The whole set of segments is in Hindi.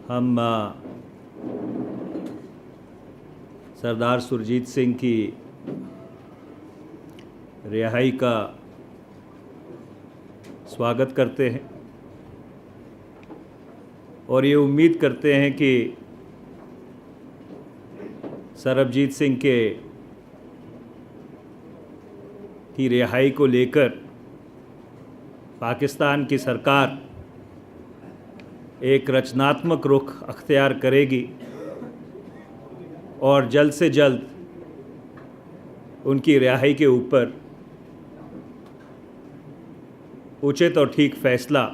हम सरदार सुरजीत सिंह की रिहाई का स्वागत करते हैं और ये उम्मीद करते हैं कि सरबजीत सिंह की रिहाई को लेकर पाकिस्तान की सरकार एक रचनात्मक रुख अख्तियार करेगी और जल्द से जल्द उनकी रिहाई के ऊपर उचित और ठीक फैसला,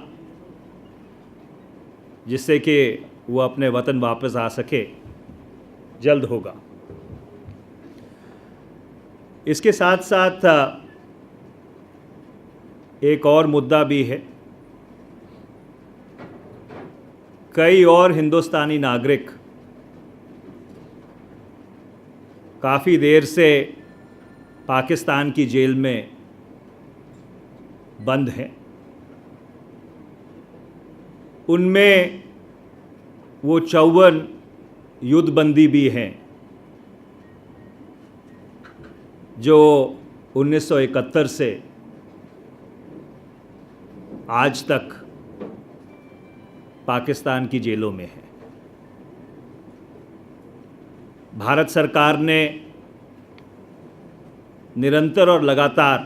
जिससे कि वो अपने वतन वापस आ सके, जल्द होगा। इसके साथ साथ एक और मुद्दा भी है। कई और हिंदुस्तानी नागरिक काफ़ी देर से पाकिस्तान की जेल में बंद हैं। उनमें वो 54 युद्धबंदी भी हैं जो 1971 से आज तक पाकिस्तान की जेलों में है। भारत सरकार ने निरंतर और लगातार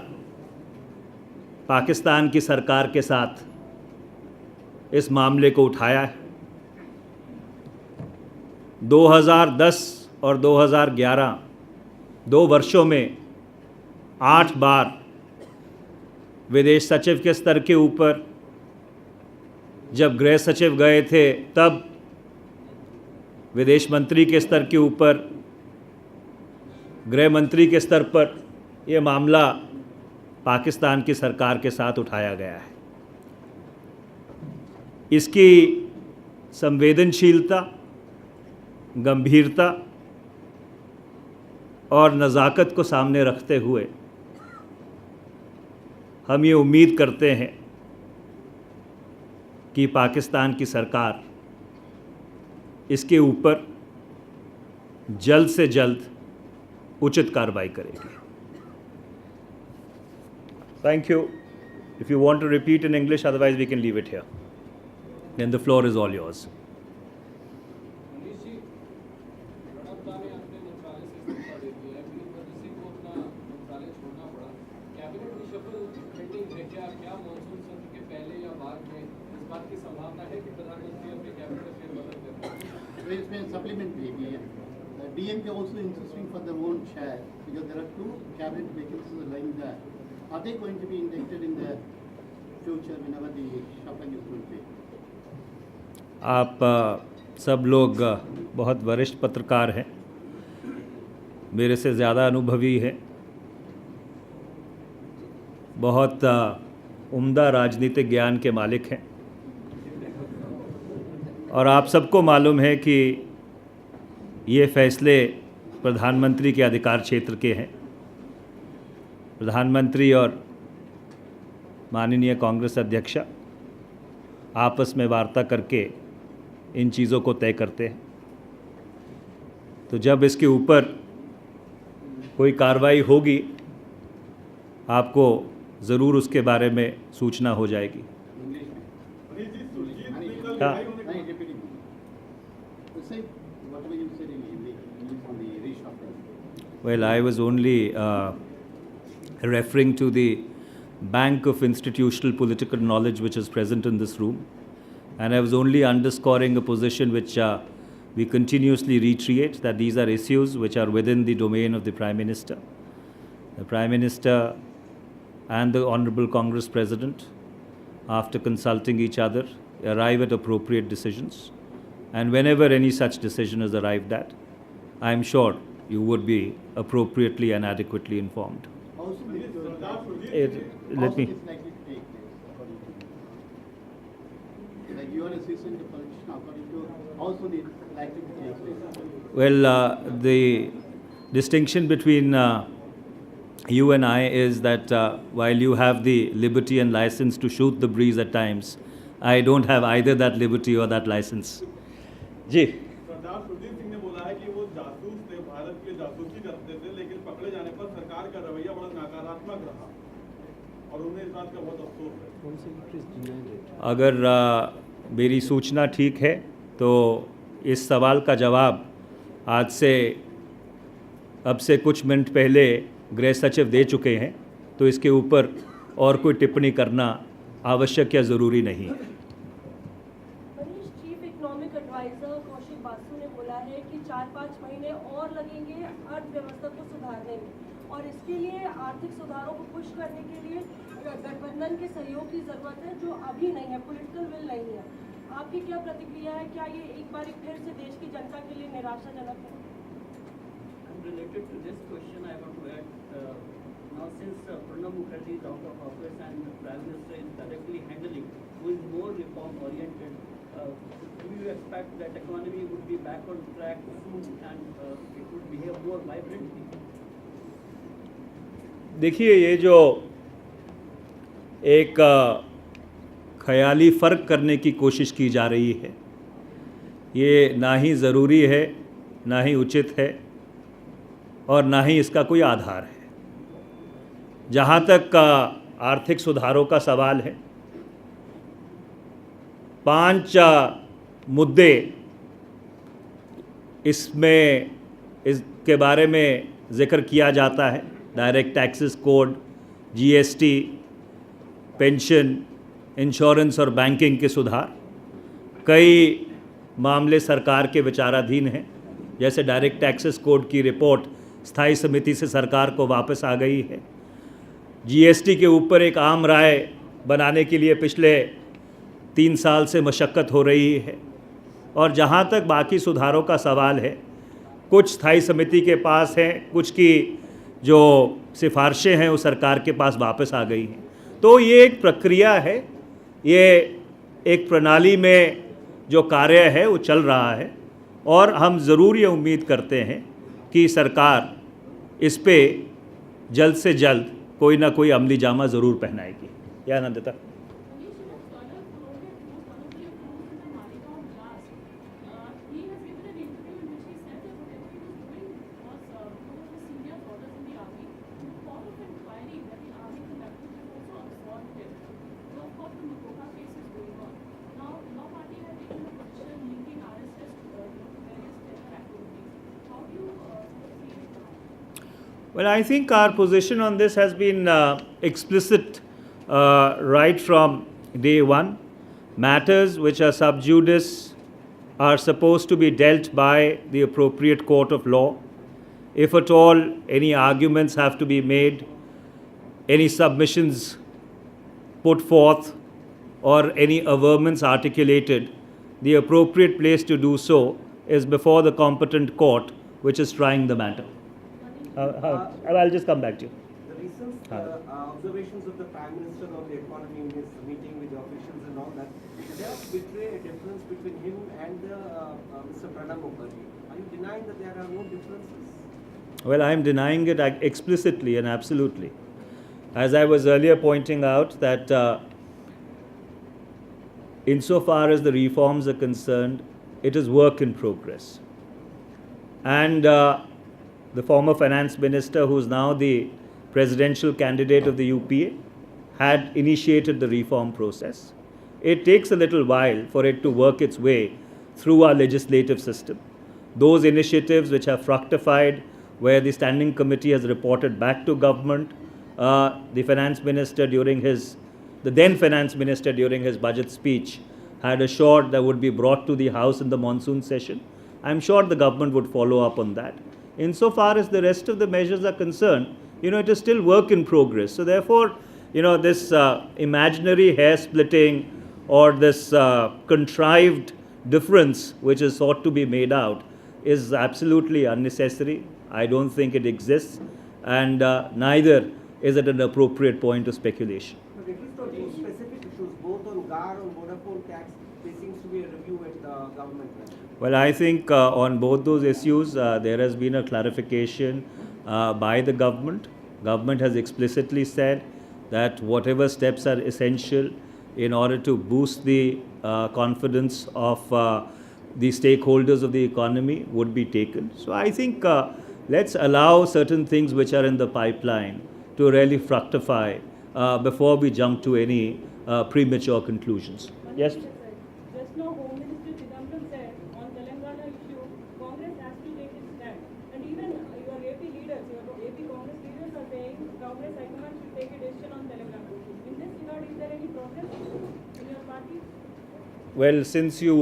पाकिस्तान की सरकार के साथ इस मामले को उठाया है। 2010 और 2011 2 वर्षों में 8 बार विदेश सचिव के स्तर के ऊपर, जब गृह सचिव गए थे तब विदेश मंत्री के स्तर के ऊपर, गृह मंत्री के स्तर पर यह मामला पाकिस्तान की सरकार के साथ उठाया गया है। इसकी संवेदनशीलता, गंभीरता और नज़ाकत को सामने रखते हुए हम ये उम्मीद करते हैं कि पाकिस्तान की सरकार इसके ऊपर जल्द से जल्द उचित कार्रवाई करेगी। Thank you. If you want to repeat in English, otherwise we can leave it here. Then the floor is all yours. इसमें सप्लीमेंट भी है। DMK also insisting for their own share because there are 2 cabinet vacancies lying there. Are they going to be inducted in the future whenever the shuffling is going to be? आप सब लोग बहुत वरिष्ठ पत्रकार हैं, मेरे से ज़्यादा अनुभवी हैं, बहुत उम्दा राजनीतिक ज्ञान के मालिक हैं और आप सबको मालूम है कि ये फैसले प्रधानमंत्री के अधिकार क्षेत्र के हैं। प्रधानमंत्री और माननीय कांग्रेस अध्यक्षा आपस में वार्ता करके इन चीज़ों को तय करते हैं। तो जब इसके ऊपर कोई कार्रवाई होगी, आपको ज़रूर उसके बारे में सूचना हो जाएगी। हाँ। Well, I was only referring to the bank of institutional political knowledge which is present in this room, and I was only underscoring a position which we continuously reiterate, that these are issues which are within the domain of the Prime Minister. The Prime Minister and the Honourable Congress President, after consulting each other, arrive at appropriate decisions, and whenever any such decision is arrived at, I am sure you would be appropriately and adequately informed. Let me. Like you are a seasoned politician, according to also the likely to take place. Well, the distinction between you and I is that while you have the liberty and license to shoot the breeze at times, I don't have either that liberty or that license. जी। सरदार सुरजीत सिंह ने बोला है कि वो जासूस थे, भारत के जासूसी करते थे, लेकिन पकड़े जाने पर सरकार का रवैया बड़ा नकारात्मक रहा और उन्हें इस बात का बहुत अफसोस है। अगर मेरी सूचना ठीक है तो इस सवाल का जवाब आज से अब से कुछ मिनट पहले गृह सचिव दे चुके हैं, तो इसके ऊपर और कोई टिप्पणी करना आवश्यक या ज़रूरी नहीं है। Manish, chief economic adviser Kaushik Basu ने बोला है कि 4-5 महीने और लगेंगे अर्थव्यवस्था को सुधारने में, और इसके लिए आर्थिक सुधारों को पुश करने के लिए गठबंधन के सहयोग की जरूरत है, जो अभी नहीं है, पॉलिटिकल विल नहीं है। आपकी क्या प्रतिक्रिया है? क्या ये एक बार फिर से देश की जनता के लिए निराशाजनक है? Related to this question, I want to add, now since Pranab Mukherjee is out of office and the Prime Minister is directly handling, who is more reform oriented, do you expect that economy would be back on track soon and it would behave more vibrantly? देखिए, ये जो एक ख्याली फ़र्क करने की कोशिश की जा रही है, ये ना ही ज़रूरी है, ना ही उचित है और ना ही इसका कोई आधार है। जहाँ तक आर्थिक सुधारों का सवाल है, 5 मुद्दे इसमें इसके बारे में जिक्र किया जाता है। Direct taxes code, GST, pension, insurance और बैंकिंग के सुधार। कई मामले सरकार के विचाराधीन हैं, जैसे डायरेक्ट टैक्सेस कोड की रिपोर्ट स्थायी समिति से सरकार को वापस आ गई है। जीएसटी के ऊपर एक आम राय बनाने के लिए पिछले 3 साल से मशक्क़त हो रही है। और जहाँ तक बाकी सुधारों का सवाल है, कुछ स्थायी समिति के पास हैं, कुछ की जो सिफारिशें हैं वो सरकार के पास वापस आ गई हैं। तो ये एक प्रक्रिया है, ये एक प्रणाली में जो कार्य है वो चल रहा है और हम ज़रूर ये उम्मीद करते हैं कि सरकार इस पे जल्द से जल्द कोई ना कोई अमली जामा ज़रूर पहनाएगी। या Anandita? Well, I think our position on this has been explicit right from day one. Matters which are sub judice are supposed to be dealt by the appropriate court of law. If at all any arguments have to be made, any submissions put forth, or any averments articulated, the appropriate place to do so is before the competent court which is trying the matter. I'll just come back to you. The recent observations of the Prime Minister on the economy in his meeting with the officials and all that, does betray a difference between him and Mr. Pranab Mukherjee. Are you denying that there are no differences? Well, I am denying it explicitly and absolutely. As I was earlier pointing out that insofar as the reforms are concerned, it is work in progress. And the former finance minister, who is now the presidential candidate of the UPA, had initiated the reform process. It takes a little while for it to work its way through our legislative system. Those initiatives which have fructified, where the standing committee has reported back to government, the then finance minister during his budget speech had assured that would be brought to the House in the monsoon session. I'm sure the government would follow up on that. Insofar as the rest of the measures are concerned, it is still work in progress. So therefore, this imaginary hair splitting or this contrived difference which is sought to be made out is absolutely unnecessary. I don't think it exists, and neither is it an appropriate point of speculation. But at least on these specific issues, both on GAR and Vodafone tax, there seems to be a review at government level. Well, I think on both those issues, there has been a clarification by the government. Government has explicitly said that whatever steps are essential in order to boost the confidence of the stakeholders of the economy would be taken. So I think let's allow certain things which are in the pipeline to really fructify before we jump to any premature conclusions. Yes? Just now, Home Minister Chidambaram said on Telangana issue, Congress has to take its stand. And even your AP leaders, your AP Congress leaders are saying Congress High Command should take a decision on Telangana. In this regard, is there any progress in your party? Well, since you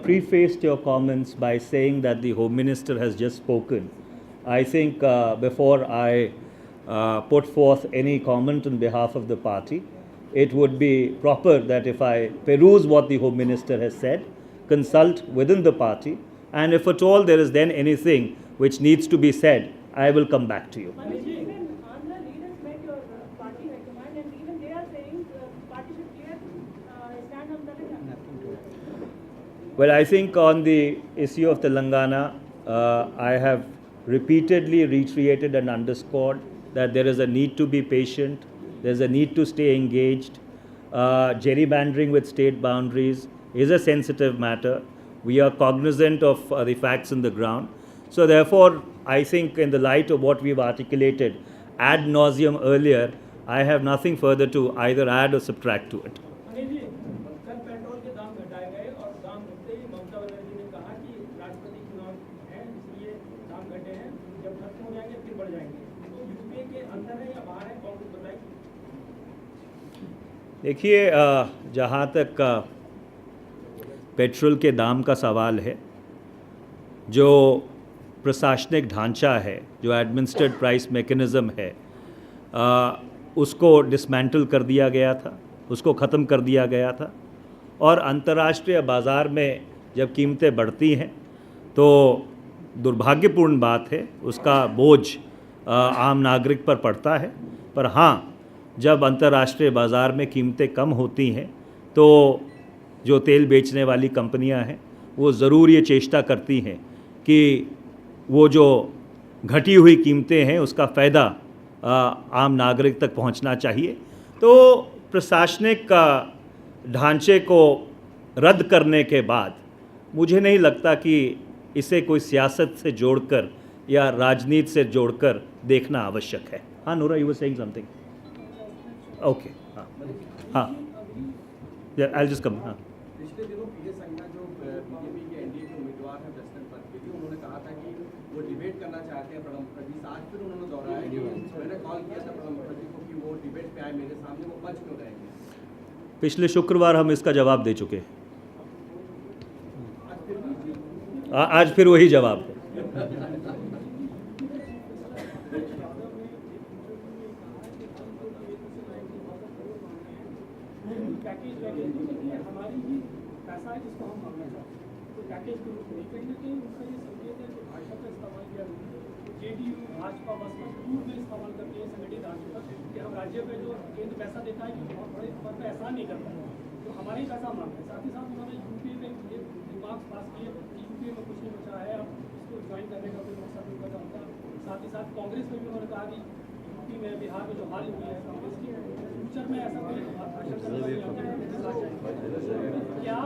prefaced your comments by saying that the Home Minister has just spoken, I think before I put forth any comment on behalf of the party, it would be proper that if I peruse what the Home Minister has said, consult within the party, and if at all there is then anything which needs to be said, I will come back to you. Even Andhra leaders met your party high command, and even they are saying the party should clear stand on Telangana. Well, I think on the issue of Telangana, I have repeatedly reiterated and underscored that there is a need to be patient, there's a need to stay engaged. Gerrymandering with state boundaries is a sensitive matter. We are cognizant of the facts on the ground. So therefore, I think in the light of what we've articulated ad nauseum earlier, I have nothing further to either add or subtract to it. Anil ji, कल पेट्रोल के दाम घटाए गए और दाम घटते ही ममता बनर्जी ने कहा कि राष्ट्रपति चुनाव हैं इसलिए दाम घटे हैं, जब खत्म हो जाएंगे फिर बढ़ जाएंगे। तो यूपीए के अंदर है या बाहर है, कांग्रेस बताएगी? देखिए, जहाँ तक पेट्रोल के दाम का सवाल है, जो प्रशासनिक ढांचा है, जो एडमिनिस्ट्रेटिव प्राइस मैकेनिज़्म है, उसको डिसमेंटल कर दिया गया था, उसको ख़त्म कर दिया गया था। और अंतर्राष्ट्रीय बाज़ार में जब कीमतें बढ़ती हैं तो दुर्भाग्यपूर्ण बात है, उसका बोझ आम नागरिक पर पड़ता है। पर हाँ, जब अंतर्राष्ट्रीय बाज़ार में कीमतें कम होती हैं तो जो तेल बेचने वाली कंपनियां हैं वो ज़रूर ये चेष्टा करती हैं कि वो जो घटी हुई कीमतें हैं उसका फ़ायदा आम नागरिक तक पहुंचना चाहिए। तो प्रशासनिक ढांचे को रद्द करने के बाद मुझे नहीं लगता कि इसे कोई सियासत से जोड़कर या राजनीति से जोड़कर देखना आवश्यक है। हाँ नूरा, you were saying something? Okay, हाँ हाँ, आई जस्ट कम। हाँ, पिछले दिनों पीएस संघना जो बीजेपी के एनडीए के उम्मीदवार हैं प्रेसिडेंट पद के लिए, उन्होंने कहा था कि वो डिबेट करना चाहते हैं प्रणब मुखर्जी से। आज फिर उन्होंने दोहराया कि मैंने कॉल किया था प्रणब मुखर्जी को कि वो डिबेट पे आए मेरे सामने, वो बच क्यों रहेंगे? पिछले शुक्रवार हम इसका जवाब दे चुके हैं। आज फिर वही जवाब है। हमारी ही पैसा है जिसको हम मांगना चाहते हैं, तो पैकेज के रूप में कहीं ना कहीं उनका ये संकेत है कि भाषा का इस्तेमाल किया जेडीयू भाजपा बसपा दूर में इस्तेमाल करती है संगठित ढांचे का कि हम राज्य में जो केंद्र पैसा देता है कि बहुत बड़े स्तर पर एहसान नहीं करता है, तो हमारे ही पैसा मांगते हैं। साथ ही साथ उन्होंने यूपीए में ये रिमार्क्स पास किए कि यूपीए में कुछ नहीं बचा है, अब इसको ज्वाइन करने का कोई मकसद नहीं बचा होता। साथ ही साथ कांग्रेस में भी उन्होंने कहा कि यूपी में बिहार में जो हाल हुई है कांग्रेस की, फ्यूचर में ऐसा कोई भाषण करने वाली क्या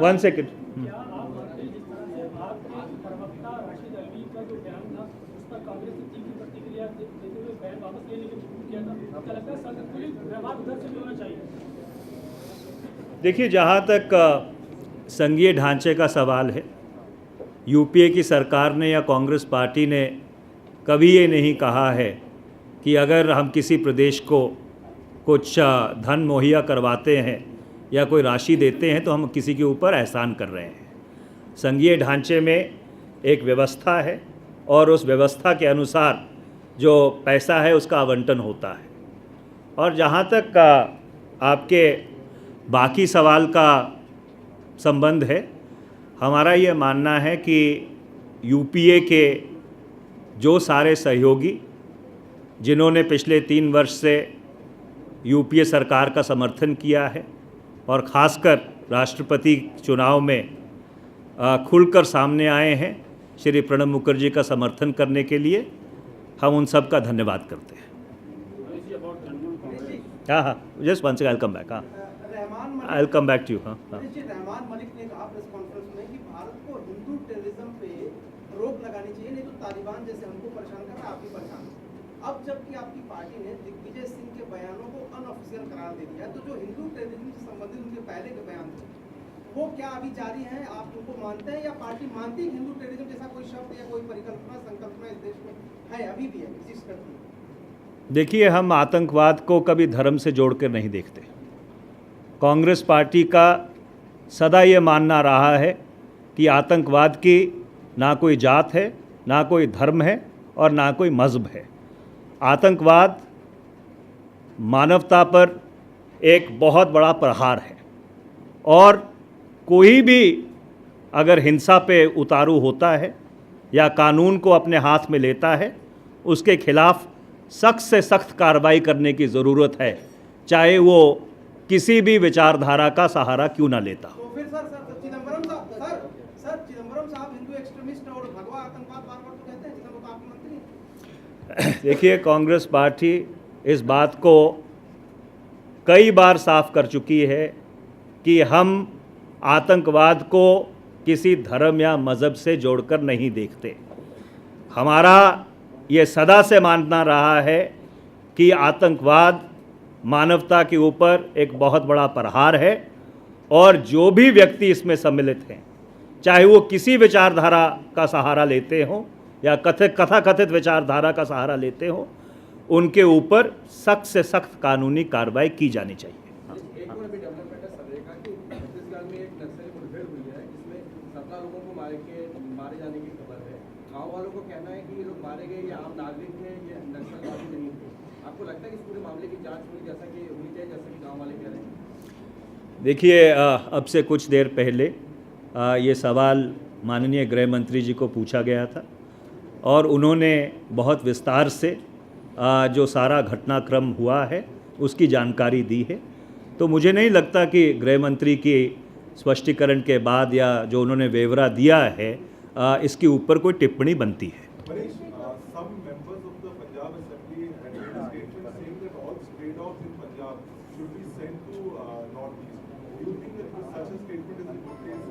1 सेकेंड। क्या आप मानते हैं जिस तरह से आपके प्रवक्ता राशिद अल्वी का जो बयान था उस पर कांग्रेस ने तीखी प्रतिक्रिया देते हुए बयान वापस लेने की कोशिश किया था, क्या लगता है संतुलित व्यवहार उधर से भी होना चाहिए? देखिए, जहाँ तक संघीय ढांचे का सवाल है, यूपीए की सरकार ने या कांग्रेस पार्टी ने कभी ये नहीं कहा है कि अगर हम किसी प्रदेश को कुछ धन मुहैया करवाते हैं या कोई राशि देते हैं तो हम किसी के ऊपर एहसान कर रहे हैं। संघीय ढांचे में एक व्यवस्था है और उस व्यवस्था के अनुसार जो पैसा है उसका आवंटन होता है। और जहाँ तक आपके बाकी सवाल का संबंध है, हमारा ये मानना है कि यूपीए के जो सारे सहयोगी जिन्होंने पिछले 3 वर्ष से यूपीए सरकार का समर्थन किया है और ख़ासकर राष्ट्रपति चुनाव में खुलकर सामने आए हैं श्री प्रणब मुखर्जी का समर्थन करने के लिए, हम उन सब का धन्यवाद करते हैं। हाँ हाँ, just 1 second, I will come back. हाँ, Rahman I'll come back to you. हाँ हाँ. रहमान मलिक ने कहा प्रेस कॉन्फ्रेंस में कि भारत को हिंदू टेररिज्म पे रोक लगानी चाहिए, नहीं तो तालिबान जैसे हमको परेशान कर रहा है, आप भी परेशान हो। अब जबकि आपकी पार्टी ने दिग्विजय सिंह के बयानों को अनऑफिशियल करार दे दिया है, तो जो हिंदू टेररिज्म से संबंधित उनके पहले के बयान थे वो क्या अभी जारी हैं? आप उनको मानते हैं या पार्टी मानती है हिंदू टेररिज्म जैसा कोई शब्द या कोई परिकल्पना संकल्पना इस देश में है, अभी भी है, एग्जिस्ट करती है? देखिए, हम आतंकवाद को कभी धर्म से जोड़कर नहीं देखते। कांग्रेस पार्टी का सदा ये मानना रहा है कि आतंकवाद की ना कोई जात है, ना कोई धर्म है और ना कोई मज़हब है। आतंकवाद मानवता पर एक बहुत बड़ा प्रहार है और कोई भी अगर हिंसा पे उतारू होता है या कानून को अपने हाथ में लेता है, उसके खिलाफ सख्त से सख्त कार्रवाई करने की ज़रूरत है, चाहे वो किसी भी विचारधारा का सहारा क्यों ना लेता हो। तो फिर सर चिदम्बरम साहब हिंदू एक्सट्रीमिस्ट और भगवा आतंकवाद बार बार तो कहते हैं, जिसमें तो आपके मंत्री हैं। देखिए, कांग्रेस पार्टी इस बात को कई बार साफ कर चुकी है कि हम आतंकवाद को किसी धर्म या मज़हब से जोड़कर नहीं देखते। हमारा ये सदा से मानना रहा है कि आतंकवाद मानवता के ऊपर एक बहुत बड़ा प्रहार है और जो भी व्यक्ति इसमें सम्मिलित हैं, चाहे वो किसी विचारधारा का सहारा लेते हों या कथाकथित विचारधारा का सहारा लेते हों, उनके ऊपर सख्त से सख्त कानूनी कार्रवाई की जानी चाहिए। एक और अभी डेवलपमेंट है सरेगा कि छत्तीसगढ़ में एक नक्सली मुठभेड़ हुई है जिसमें 17 लोगों को मारे जाने की खबर है। गांव वालों को कहना है कि ये लोग मारे गए, ये आम नागरिक थे, ये नक्सलवादी नहीं थे। आपको लगता है कि इस पूरे मामले की जांच होनी चाहिए जैसा कि गाँव वाले कह रहे हैं? देखिए, अब से कुछ देर पहले ये सवाल माननीय गृह मंत्री जी को पूछा गया था और उन्होंने बहुत विस्तार से जो सारा घटनाक्रम हुआ है उसकी जानकारी दी है। तो मुझे नहीं लगता कि गृह मंत्री की स्पष्टीकरण के बाद या जो उन्होंने ब्यौरा दिया है इसके ऊपर कोई टिप्पणी बनती है। Some members of the Punjab Assembly had made a statement saying that all stray dogs in Punjab should be sent to Northeast. Do you think that such a statement is in good taste?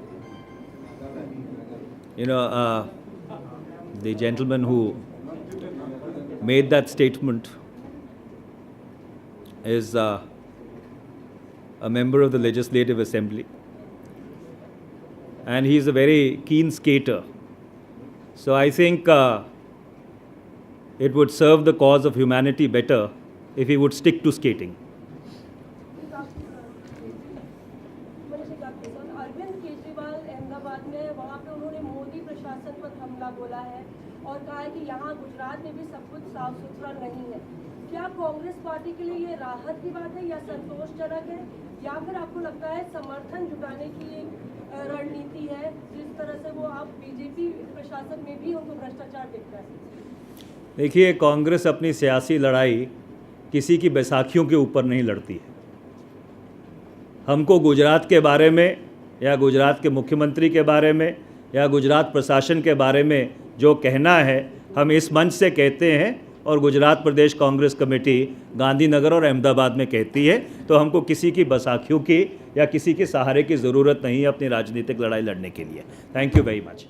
You know, the gentleman who made that statement is a member of the Legislative Assembly, and he is a very keen skater. So I think it would serve the cause of humanity better if he would stick to skating. Arvind Kejriwal Ahmedabad में वहाँ पे उन्होंने मोदी प्रशासन पर हमला बोला है और कहा है कि यहाँ गुजरात में भी सब कुछ साफ सुथरा नहीं है। क्या कांग्रेस पार्टी के लिए ये राहत की बात है या संतोषजनक है, या फिर आपको लगता है समर्थन जुटाने की एक रणनीति है जिस तरह से वो आप बीजेपी प्रशासन में भी उनको भ्रष्टाचार दिखता है? देखिए, कांग्रेस अपनी सियासी लड़ाई किसी की बैसाखियों के ऊपर नहीं लड़ती है। हमको गुजरात के बारे में या गुजरात के मुख्यमंत्री के बारे में या गुजरात प्रशासन के बारे में जो कहना है, हम इस मंच से कहते हैं और गुजरात प्रदेश कांग्रेस कमेटी गांधीनगर और अहमदाबाद में कहती है। तो हमको किसी की बैसाखियों की या किसी के सहारे की ज़रूरत नहीं है अपनी राजनीतिक लड़ाई लड़ने के लिए। Thank you very much.